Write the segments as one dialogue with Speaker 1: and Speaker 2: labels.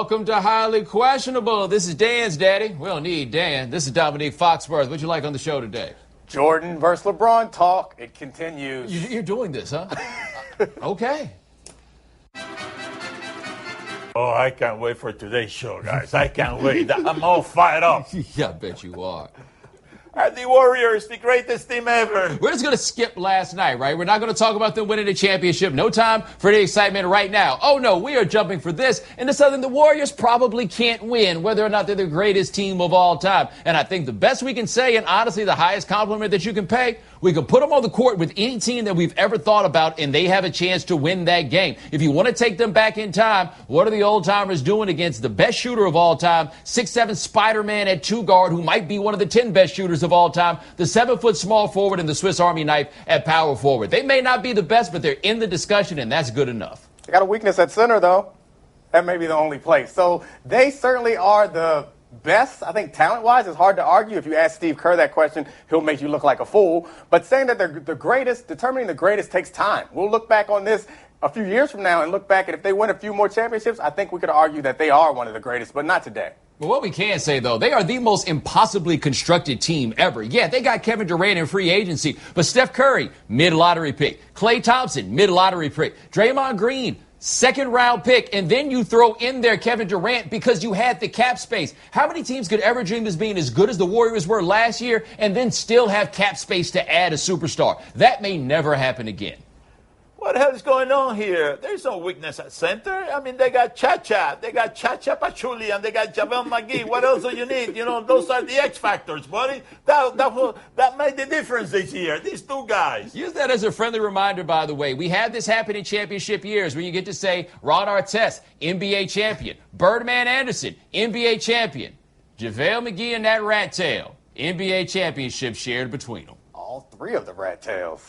Speaker 1: Welcome to Highly Questionable. This is Dan's daddy. We don't need Dan. This is Domonique Foxworth. What'd you like on the show today?
Speaker 2: Jordan versus LeBron talk. It continues.
Speaker 1: You're doing this, huh? Okay.
Speaker 3: Oh, I can't wait for today's show, guys. I can't wait. I'm all fired up.
Speaker 1: Yeah, I bet you are.
Speaker 3: Are the Warriors the greatest team ever?
Speaker 1: We're just going to skip last night, right? We're not going to talk about them winning the championship. No time for the excitement right now. Oh, no, we are jumping for this. And the Southern, the Warriors probably can't win, whether or not they're the greatest team of all time. And I think the best we can say, and honestly the highest compliment that you can pay, we can put them on the court with any team that we've ever thought about, and they have a chance to win that game. If you want to take them back in time, what are the old-timers doing against the best shooter of all time, 6'7" Spider-Man at two guard, who might be one of the 10 best shooters of all time, the 7-foot small forward and the Swiss Army knife at power forward. They may not be the best, but they're in the discussion, and that's good enough.
Speaker 2: They got a weakness at center, though. That may be the only place. So they certainly are the best. I think talent-wise, it's hard to argue. If you ask Steve Kerr that question, he'll make you look like a fool. But saying that they're the greatest, determining the greatest takes time. We'll look back on this a few years from now and look back, and if they win a few more championships, I think we could argue that they are one of the greatest, but not today.
Speaker 1: But what we can say, though, they are the most impossibly constructed team ever. Yeah, they got Kevin Durant in free agency, but Steph Curry, mid-lottery pick. Klay Thompson, mid-lottery pick. Draymond Green, second-round pick, and then you throw in there Kevin Durant because you had the cap space. How many teams could ever dream of being as good as the Warriors were last year and then still have cap space to add a superstar? That may never happen again.
Speaker 3: What the hell is going on here? There's no weakness at center. I mean, they got Cha-Cha. They got Cha-Cha Pachulia, and they got JaVale McGee. What else do you need? You know, those are the X factors, buddy. That made the difference this year, these two guys.
Speaker 1: Use that as a friendly reminder, by the way. We had this happen in championship years where you get to say Ron Artest, NBA champion. Birdman Anderson, NBA champion. JaVale McGee and that rat tail, NBA championship shared between them.
Speaker 2: All three of the rat tails.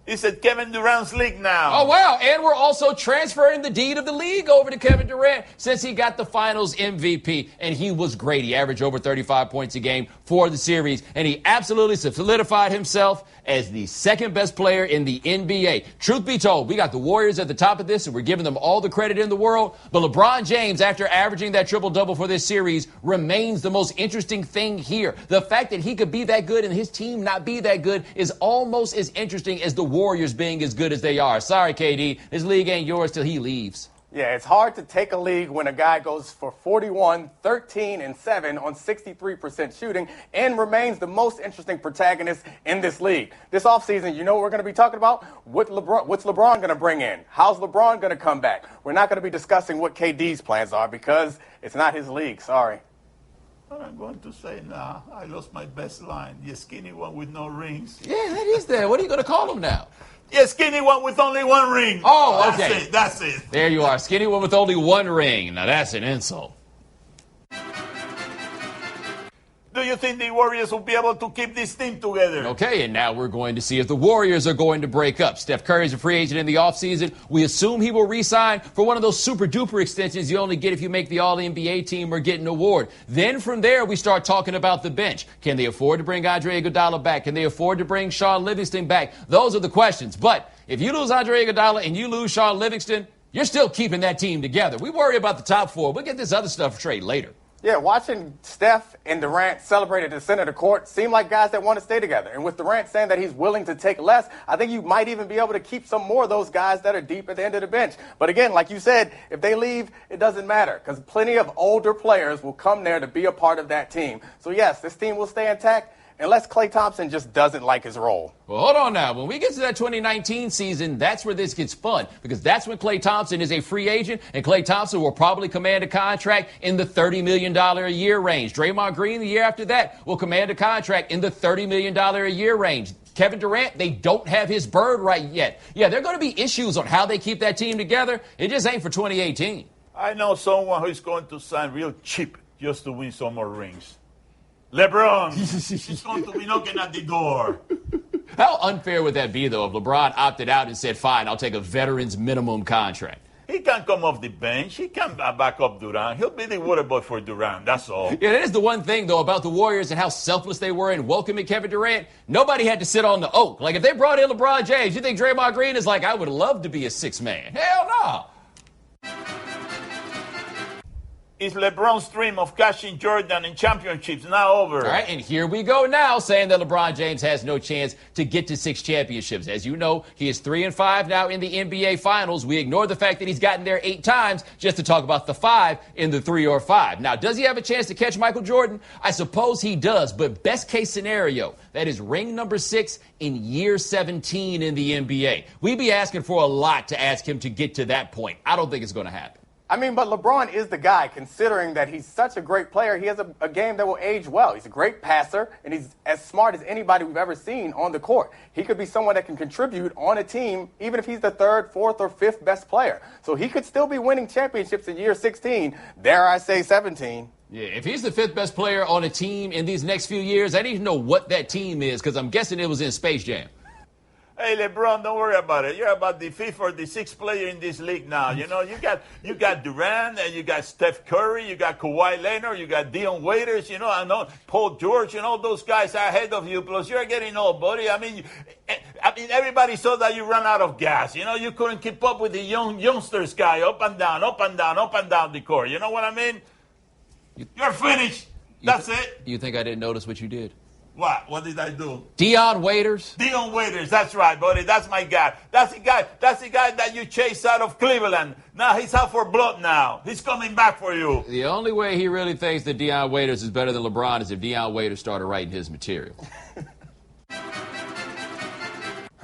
Speaker 3: It's at Kevin Durant's league now.
Speaker 1: Oh, wow. And we're also transferring the deed of the league over to Kevin Durant since he got the finals MVP. And he was great. He averaged over 35 points a game for the series. And he absolutely solidified himself as the second best player in the NBA. Truth be told, we got the Warriors at the top of this, and we're giving them all the credit in the world. But LeBron James, after averaging that triple-double for this series, remains the most interesting thing here. The fact that he could be that good and his team not be that good is almost as interesting as the Warriors being as good as they are. Sorry, KD. This league ain't yours till he leaves.
Speaker 2: Yeah, it's hard to take a league when a guy goes for 41, 13, and 7 on 63% shooting and remains the most interesting protagonist in this league. This offseason, you know what we're going to be talking about? What's LeBron going to bring in? How's LeBron going to come back? We're not going to be discussing what KD's plans are because it's not his league. Sorry.
Speaker 3: What I'm going to say now, I lost my best line. The skinny one with no rings.
Speaker 1: Yeah, that is there. What are you going to call him now?
Speaker 3: The skinny one with only one ring.
Speaker 1: Oh, okay.
Speaker 3: That's it.
Speaker 1: There you are. Skinny one with only one ring. Now, that's an insult.
Speaker 3: Do you think the Warriors will be able to keep this team together?
Speaker 1: Okay, and now we're going to see if the Warriors are going to break up. Steph Curry is a free agent in the offseason. We assume he will re-sign for one of those super-duper extensions you only get if you make the All-NBA team or get an award. Then from there, we start talking about the bench. Can they afford to bring Andre Iguodala back? Can they afford to bring Sean Livingston back? Those are the questions. But if you lose Andre Iguodala and you lose Sean Livingston, you're still keeping that team together. We worry about the top four. We'll get this other stuff trade later.
Speaker 2: Yeah, watching Steph and Durant celebrate at the center of the court seem like guys that want to stay together. And with Durant saying that he's willing to take less, I think you might even be able to keep some more of those guys that are deep at the end of the bench. But again, like you said, if they leave, it doesn't matter because plenty of older players will come there to be a part of that team. So, yes, this team will stay intact unless Klay Thompson just doesn't like his role.
Speaker 1: Well, hold on now. When we get to that 2019 season, that's where this gets fun because that's when Klay Thompson is a free agent, and Klay Thompson will probably command a contract in the $30 million a year range. Draymond Green, the year after that, will command a contract in the $30 million a year range. Kevin Durant, they don't have his bird right yet. Yeah, there are going to be issues on how they keep that team together. It just ain't for 2018.
Speaker 3: I know someone who's going to sign real cheap just to win some more rings. LeBron, he's going to be knocking at the door.
Speaker 1: How unfair would that be, though, if LeBron opted out and said, fine, I'll take a veteran's minimum contract?
Speaker 3: He can come off the bench. He can back up Durant. He'll be the water boy for Durant. That's all.
Speaker 1: Yeah, that is the one thing, though, about the Warriors and how selfless they were in welcoming Kevin Durant. Nobody had to sit on the oak. Like, if they brought in LeBron James, you think Draymond Green is like, I would love to be a sixth man? Hell no.
Speaker 3: is LeBron's dream of catching Jordan in championships now over.
Speaker 1: All right, and here we go now, saying that LeBron James has no chance to get to 6 championships. As you know, he is 3-5 now in the NBA Finals. We ignore the fact that he's gotten there 8 times just to talk about the 5 in the 3 or 5. Now, does he have a chance to catch Michael Jordan? I suppose he does, but best case scenario, that is ring number 6 in year 17 in the NBA. We'd be asking for a lot to ask him to get to that point. I don't think it's going to happen.
Speaker 2: I mean, but LeBron is the guy, considering that he's such a great player. He has a game that will age well. He's a great passer, and he's as smart as anybody we've ever seen on the court. He could be someone that can contribute on a team, even if he's the 3rd, 4th, or 5th best player. So he could still be winning championships in year 16, dare I say 17.
Speaker 1: Yeah, if he's the 5th best player on a team in these next few years, I need to know what that team is, because I'm guessing it was in Space Jam.
Speaker 3: Hey, LeBron, don't worry about it. You're about the 5th or the 6th player in this league now. You know, you got Durant, and you got Steph Curry, you got Kawhi Leonard, you got Dion Waiters, you know, I know Paul George, and all those guys are ahead of you. Plus, you're getting old, buddy. I mean, everybody saw that you ran out of gas. You know, you couldn't keep up with the youngsters guy up and down, up and down, up and down the court. You know what I mean? You're finished. That's it.
Speaker 1: You think I didn't notice what you did?
Speaker 3: What? What did I do?
Speaker 1: Dion Waiters.
Speaker 3: Dion Waiters, that's right, buddy. That's my guy. That's the guy that you chased out of Cleveland. Now he's out for blood now. He's coming back for you.
Speaker 1: The only way he really thinks that Dion Waiters is better than LeBron is if Dion Waiters started writing his material.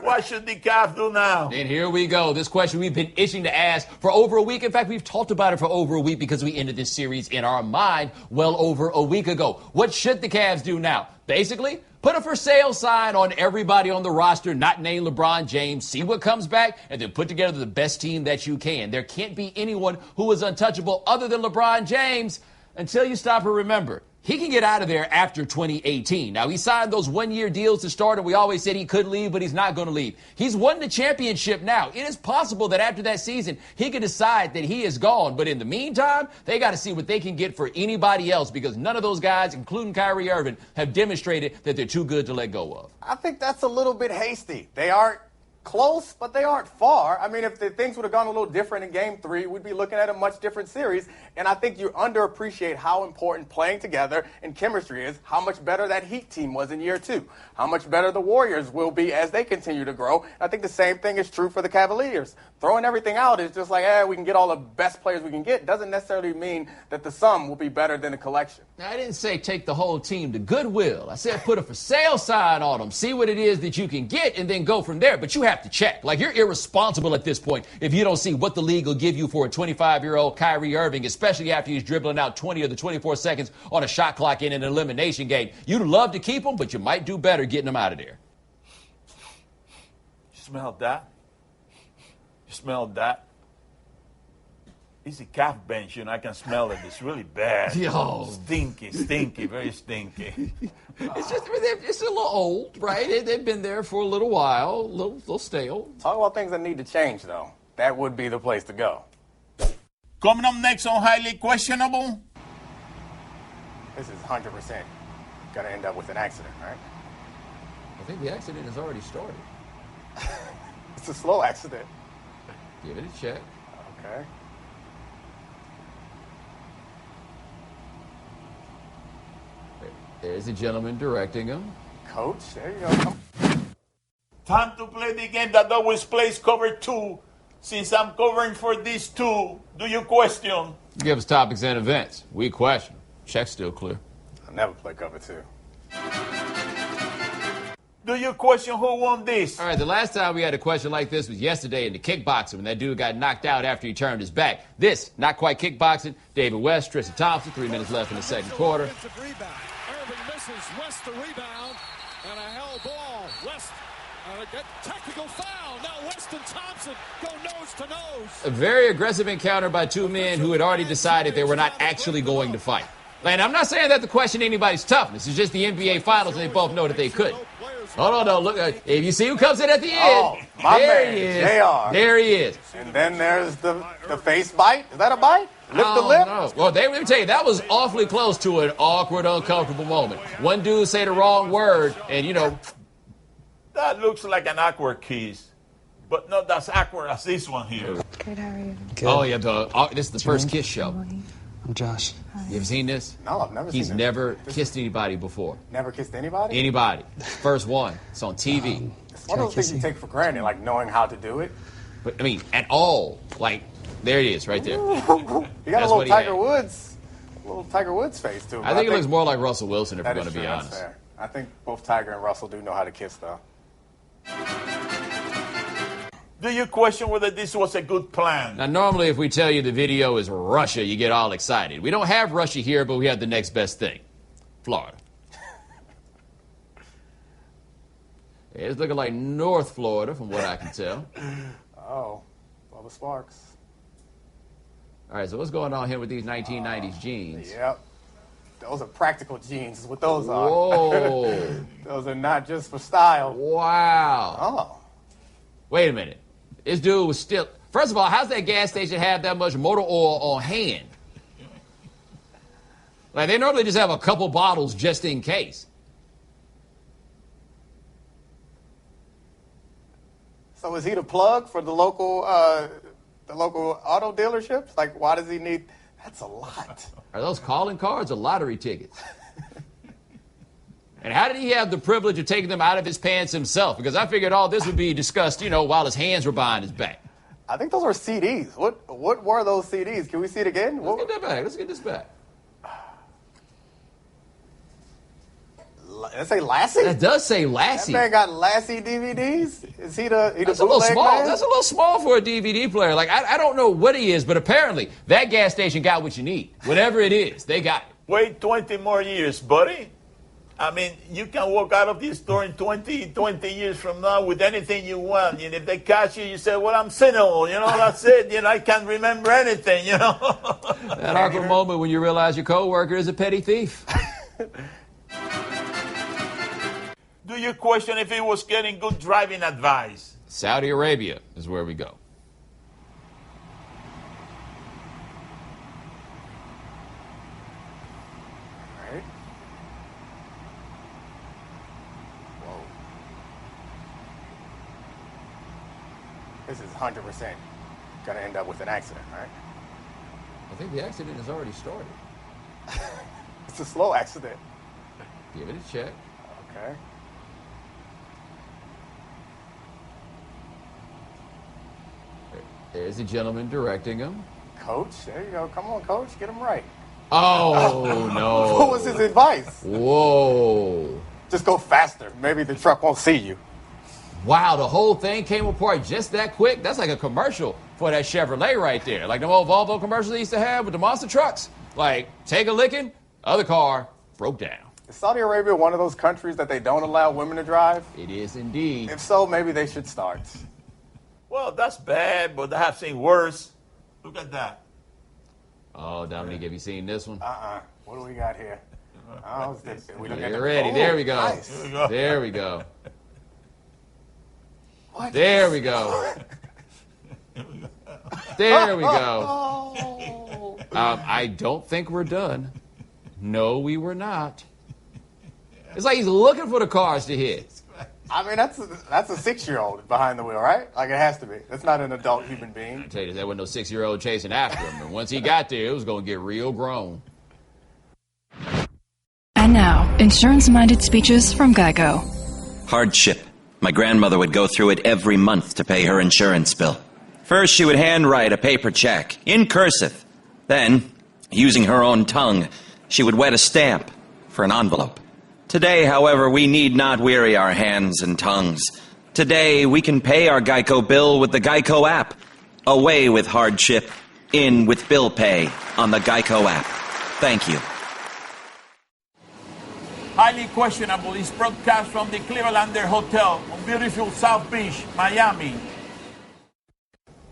Speaker 3: What should the Cavs do now?
Speaker 1: And here we go. This question we've been itching to ask for over a week. In fact, we've talked about it for over a week because we ended this series in our mind well over a week ago. What should the Cavs do now? Basically, put a for sale sign on everybody on the roster, not named LeBron James, see what comes back, and then put together the best team that you can. There can't be anyone who is untouchable other than LeBron James until you stop and remember. He can get out of there after 2018. Now, he signed those one-year deals to start, and we always said he could leave, but he's not going to leave. He's won the championship now. It is possible that after that season, he could decide that he is gone. But in the meantime, they got to see what they can get for anybody else because none of those guys, including Kyrie Irving, have demonstrated that they're too good to let go of.
Speaker 2: I think that's a little bit hasty. They aren't close, but they aren't far. I mean, if the things would have gone a little different in Game 3, we'd be looking at a much different series. And I think you underappreciate how important playing together and chemistry is, how much better that Heat team was in year 2, how much better the Warriors will be as they continue to grow. I think the same thing is true for the Cavaliers. Throwing everything out is just like, we can get all the best players we can get. Doesn't necessarily mean that the sum will be better than the collection.
Speaker 1: Now, I didn't say take the whole team to Goodwill. I said put a for sale sign on them, see what it is that you can get, and then go from there. But you have to check. Like, you're irresponsible at this point if you don't see what the league will give you for a 25-year-old Kyrie Irving, especially after he's dribbling out 20 of the 24 seconds on a shot clock in an elimination game. You'd love to keep him, but you might do better getting him out of there.
Speaker 3: You smell that? You smell that? It's a calf bench, you know, I can smell it. It's really bad.
Speaker 1: Yo.
Speaker 3: Stinky, very stinky.
Speaker 1: It's just, it's a little old, right? They've been there for a little while, a little stale.
Speaker 2: Talk about things that need to change, though. That would be the place to go.
Speaker 3: Coming up next on Highly Questionable.
Speaker 2: This is 100% going to end up with an accident, right?
Speaker 1: I think the accident has already started.
Speaker 2: It's a slow accident.
Speaker 1: Give it a check.
Speaker 2: Okay.
Speaker 1: There's a gentleman directing him.
Speaker 2: Coach, there you go.
Speaker 3: Time to play the game that always plays cover 2. Since I'm covering for these 2, do you question?
Speaker 1: Give us topics and events. We question. Check's still clear.
Speaker 2: I'll never play cover 2.
Speaker 3: Do you question who won this?
Speaker 1: All right, the last time we had a question like this was yesterday in the kickboxing when that dude got knocked out after he turned his back. This, not quite kickboxing. David West, Tristan Thompson, 3 minutes left in the second quarter.
Speaker 4: Irving misses. West the rebound. And a held ball. West, a technical foul. Now West and Thompson go nose to nose.
Speaker 1: A very aggressive encounter by two men who had already decided they were not actually going to fight. And I'm not saying that to question anybody's toughness. It's just the NBA Finals, and they both know that they couldn't. Oh, no, look. If you see who comes in at the end, there he is.
Speaker 2: JR.
Speaker 1: There he is.
Speaker 2: And then there's the face bite. Is that a bite? Lift the lip?
Speaker 1: No. Well, let me tell you, that was awfully close to an awkward, uncomfortable moment. One dude say the wrong word, and, you know.
Speaker 3: That looks like an awkward kiss. But not as awkward as this one here.
Speaker 5: Good, how are you?
Speaker 1: Good. Oh, yeah, this is the first kiss show.
Speaker 5: I'm Josh.
Speaker 1: You ever seen this?
Speaker 2: No, I've never seen this.
Speaker 1: He's never kissed anybody before.
Speaker 2: Never kissed anybody?
Speaker 1: Anybody. First one. It's on TV.
Speaker 2: It's one of those things you take for granted, like knowing how to do it.
Speaker 1: But, I mean, at all. Like, there it is right there.
Speaker 2: You got a little Tiger Woods face, too.
Speaker 1: I think it looks more like Russell Wilson, if we're
Speaker 2: That
Speaker 1: going
Speaker 2: is
Speaker 1: to be
Speaker 2: true, that's
Speaker 1: honest.
Speaker 2: fair. I think both Tiger and Russell do know how to kiss, though.
Speaker 3: Do you question whether this was a good plan?
Speaker 1: Now, normally, if we tell you the video is Russia, you get all excited. We don't have Russia here, but we have the next best thing. Florida. It's looking like North Florida, from what I can tell.
Speaker 2: Oh, Bubba Sparks.
Speaker 1: All right, so what's going on here with these 1990s jeans?
Speaker 2: Yep. Those are practical jeans, is what those are.
Speaker 1: Whoa.
Speaker 2: Those are not just for style.
Speaker 1: Wow.
Speaker 2: Oh.
Speaker 1: Wait a minute. This dude was still... First of all, how's that gas station have that much motor oil on hand? Like, they normally just have a couple bottles just in case.
Speaker 2: So is he the plug for the local auto dealerships? Like, why does he need... That's a lot.
Speaker 1: Are those calling cards or lottery tickets? And how did he have the privilege of taking them out of his pants himself? Because I figured all this would be discussed, while his hands were behind his back.
Speaker 2: I think those were CDs. What were those CDs? Can we see it again?
Speaker 1: Let's get that back. Let's get this back.
Speaker 2: Does it say Lassie?
Speaker 1: That does say Lassie.
Speaker 2: That man got Lassie DVDs? Is he the
Speaker 1: That's a little
Speaker 2: bootleg
Speaker 1: small.
Speaker 2: man?
Speaker 1: That's a little small for a DVD player. Like, I don't know what he is, but apparently that gas station got what you need. Whatever it is, they got it.
Speaker 3: Wait 20 more years, buddy. I mean, you can walk out of this store in 20 years from now with anything you want. And if they catch you, you say, well, I'm senile. That's it. I can't remember anything,
Speaker 1: That awkward moment when you realize your coworker is a petty thief.
Speaker 3: Do you question if he was getting good driving advice?
Speaker 1: Saudi Arabia is where we go.
Speaker 2: Right. Whoa. This is 100% going to end up with an accident, right?
Speaker 1: I think the accident has already started.
Speaker 2: It's a slow accident.
Speaker 1: Give it a check.
Speaker 2: Okay.
Speaker 1: There's a gentleman directing him.
Speaker 2: Coach, there you go. Come on, Coach. Get him right.
Speaker 1: Oh, no.
Speaker 2: What was his advice?
Speaker 1: Whoa.
Speaker 2: Just go faster. Maybe the truck won't see you.
Speaker 1: Wow, the whole thing came apart just that quick? That's like a commercial for that Chevrolet right there. Like them old Volvo commercials they used to have with the monster trucks. Like, take a licking, other car broke down.
Speaker 2: Is Saudi Arabia one of those countries that they don't allow women to drive?
Speaker 1: It is indeed.
Speaker 2: If so, maybe they should start.
Speaker 3: Well, that's bad, but I have seen worse. Look at that.
Speaker 1: Oh, Dominique, have you seen this one?
Speaker 2: What do we got here? Oh, we look at
Speaker 1: You're ready. There we go.
Speaker 2: Nice.
Speaker 1: There we go.
Speaker 2: What?
Speaker 1: There we go. There we go.
Speaker 2: Oh.
Speaker 1: I don't think we're done. No, we were not. It's like he's looking for the cars to hit.
Speaker 2: I mean, that's a 6-year-old behind the wheel, right? Like, it has to be. That's not an adult human being.
Speaker 1: I tell you, there wasn't no 6-year-old chasing after him. And once he got there, it was going to get real grown.
Speaker 6: And now, insurance-minded speeches from Geico.
Speaker 7: Hardship. My grandmother would go through it every month to pay her insurance bill. First, she would handwrite a paper check, in cursive. Then, using her own tongue, she would wet a stamp for an envelope. Today, however, we need not weary our hands and tongues. Today, we can pay our Geico bill with the Geico app. Away with hardship, in with bill pay on the Geico app. Thank you.
Speaker 3: Highly questionable is broadcast from the Clevelander Hotel on beautiful South Beach, Miami.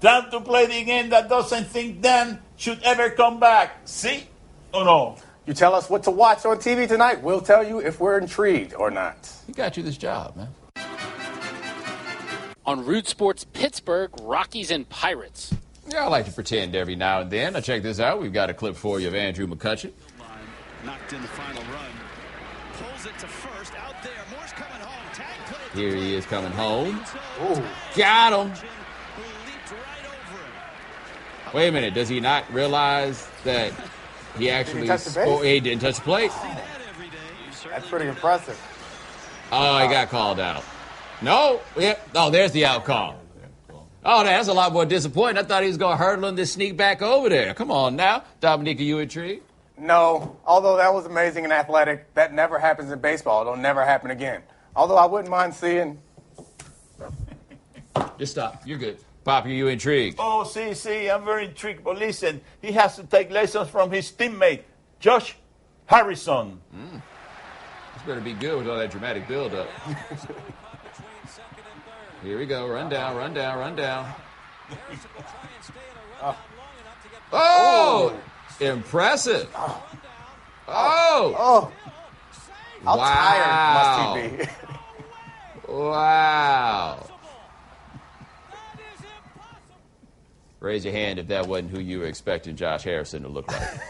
Speaker 3: Time to play the game that doesn't think Dan should ever come back. See or no?
Speaker 2: You tell us what to watch on TV tonight, we'll tell you if we're intrigued or not.
Speaker 1: He got you this job, man.
Speaker 8: On Root Sports Pittsburgh, Rockies and Pirates.
Speaker 1: Yeah, I like to pretend every now and then. Now check this out. We've got a clip for you of Andrew McCutcheon.
Speaker 4: Knocked in the final run. Pulls it to first. Out there. Moore's coming home. Tag play.
Speaker 1: Here he is coming home.
Speaker 2: Ooh.
Speaker 1: Got him.
Speaker 4: Who leaped right over him.
Speaker 1: Wait a minute. Does he not realize that He actually,
Speaker 2: touch the base?
Speaker 1: he didn't touch the plate.
Speaker 2: That's pretty impressive.
Speaker 1: Oh, he got called out. No. Yep. Oh, there's the out call. Oh, that's a lot more disappointing. I thought he was going to hurdle and then sneak back over there. Come on now. Domonique, are you intrigued?
Speaker 2: No, although that was amazing and athletic, that never happens in baseball. It'll never happen again. Although I wouldn't mind seeing.
Speaker 1: Just stop. You're good. Papi, are you intrigued?
Speaker 3: Oh, see, I'm very intrigued. But listen, he has to take lessons from his teammate, Josh Harrison.
Speaker 1: This better be good with all that dramatic build-up. Here we go. Run down, run down, run down. Oh! Impressive. Oh!
Speaker 2: How tired must he be?
Speaker 1: Wow. Raise your hand if that wasn't who you were expecting Josh Harrison to look like.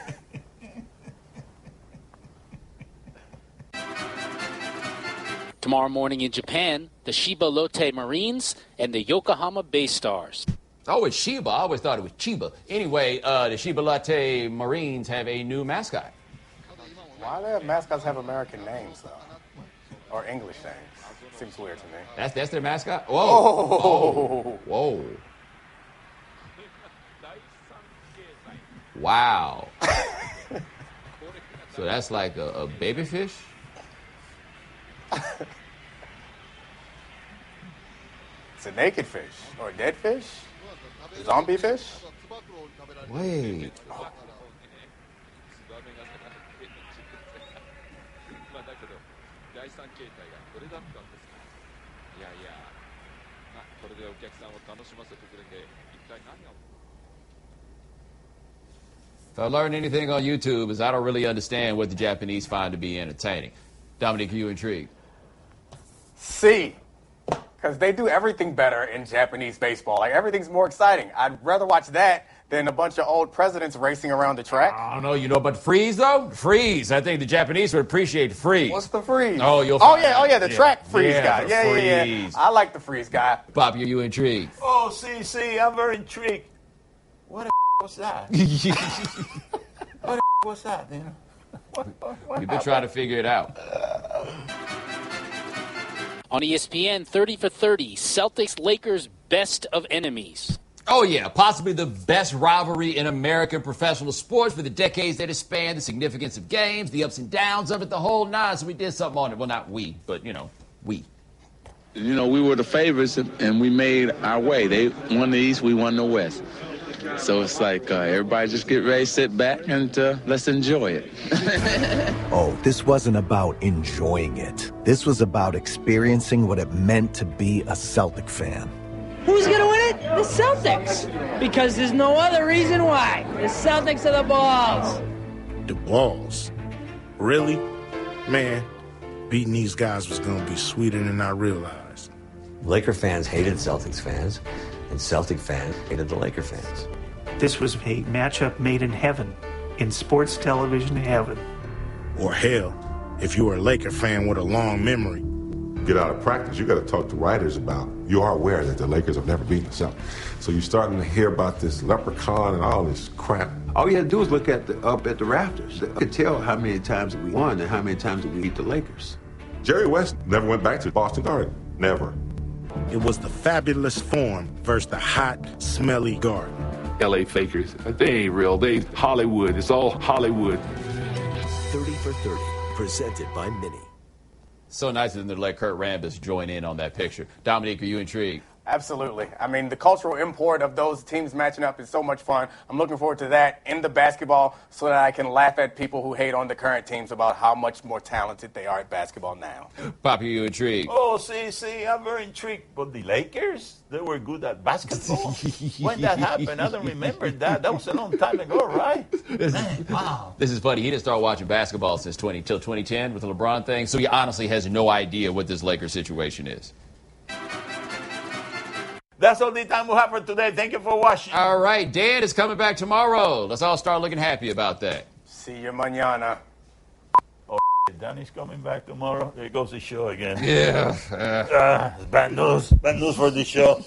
Speaker 8: Tomorrow morning in Japan, the Shiba Lotte Marines and the Yokohama Bay Stars.
Speaker 1: Oh, it's Shiba. I always thought it was Chiba. Anyway, the Shiba Lotte Marines have a new mascot.
Speaker 2: Why do mascots have American names, though? Or English names? Seems weird to me.
Speaker 1: That's their mascot? Whoa.
Speaker 2: Oh.
Speaker 1: Whoa. Wow. So that's like a baby fish?
Speaker 2: It's a naked fish. Or a dead fish? A zombie fish?
Speaker 1: Wait. If I learned anything on YouTube is I don't really understand what the Japanese find to be entertaining. Domonique, are you intrigued?
Speaker 2: C. Because they do everything better in Japanese baseball. Like, everything's more exciting. I'd rather watch that than a bunch of old presidents racing around the track.
Speaker 1: I don't know. You know about freeze, though? Freeze. I think the Japanese would appreciate freeze.
Speaker 2: What's the freeze?
Speaker 1: Oh, you'll find out.
Speaker 2: The track freeze guy.
Speaker 1: the
Speaker 2: Yeah.
Speaker 1: freeze.
Speaker 2: I like the freeze guy.
Speaker 1: Papi, are you intrigued?
Speaker 3: Oh, see, I'm very intrigued. What the was that? What the was that, you know? What
Speaker 1: You've been trying to figure it out.
Speaker 8: On ESPN, 30 for 30, Celtics-Lakers best of enemies.
Speaker 1: Oh, yeah, possibly the best rivalry in American professional sports for the decades that it spanned, the significance of games, the ups and downs of it, the whole nine. So we did something on it. Well, not we, but, we.
Speaker 5: We were the favorites, and we made our way. They won the East, we won the West. So it's like everybody just get ready, sit back, and let's enjoy it.
Speaker 9: Oh, this wasn't about enjoying it. This was about experiencing what it meant to be a Celtic fan.
Speaker 10: Who's going to win it? The Celtics. Because there's no other reason why. The Celtics are the balls.
Speaker 11: The balls? Really? Man, beating these guys was going to be sweeter than I realized.
Speaker 12: Laker fans hated Celtics fans, and Celtic fans hated the Laker fans.
Speaker 13: This was a matchup made in heaven, in sports television heaven.
Speaker 11: Or hell, if you were a Laker fan with a long memory.
Speaker 14: Get out of practice, you got to talk to writers about. You are aware that the Lakers have never beaten the Celtics. So you're starting to hear about this leprechaun and all this crap.
Speaker 15: All you had to do was look up at the rafters. I could tell how many times we won and how many times we beat the Lakers.
Speaker 14: Jerry West never went back to Boston Garden. Never.
Speaker 11: It was the fabulous form versus the hot, smelly garden.
Speaker 16: LA fakers, they ain't real. They Hollywood. It's all Hollywood.
Speaker 9: 30 for 30, presented by Mini.
Speaker 1: So nice of them to let Kurt Rambis join in on that picture. Domonique, are you intrigued?
Speaker 2: Absolutely. I mean, the cultural import of those teams matching up is so much fun. I'm looking forward to that in the basketball so that I can laugh at people who hate on the current teams about how much more talented they are at basketball now.
Speaker 1: Papi, are you intrigued?
Speaker 3: Oh, see, I'm very intrigued. But the Lakers, they were good at basketball. When that happened, I don't remember that. That was a long time ago, right? Wow.
Speaker 1: This is funny. He didn't start watching basketball since 2010 with the LeBron thing, so he honestly has no idea what this Lakers situation is.
Speaker 3: That's all the time we have for today. Thank you for watching.
Speaker 1: All right, Dan is coming back tomorrow. Let's all start looking happy about that.
Speaker 2: See you mañana.
Speaker 3: Oh, Danny's coming back tomorrow. There goes the show again.
Speaker 1: Yeah.
Speaker 3: Bad news. Bad news for the show.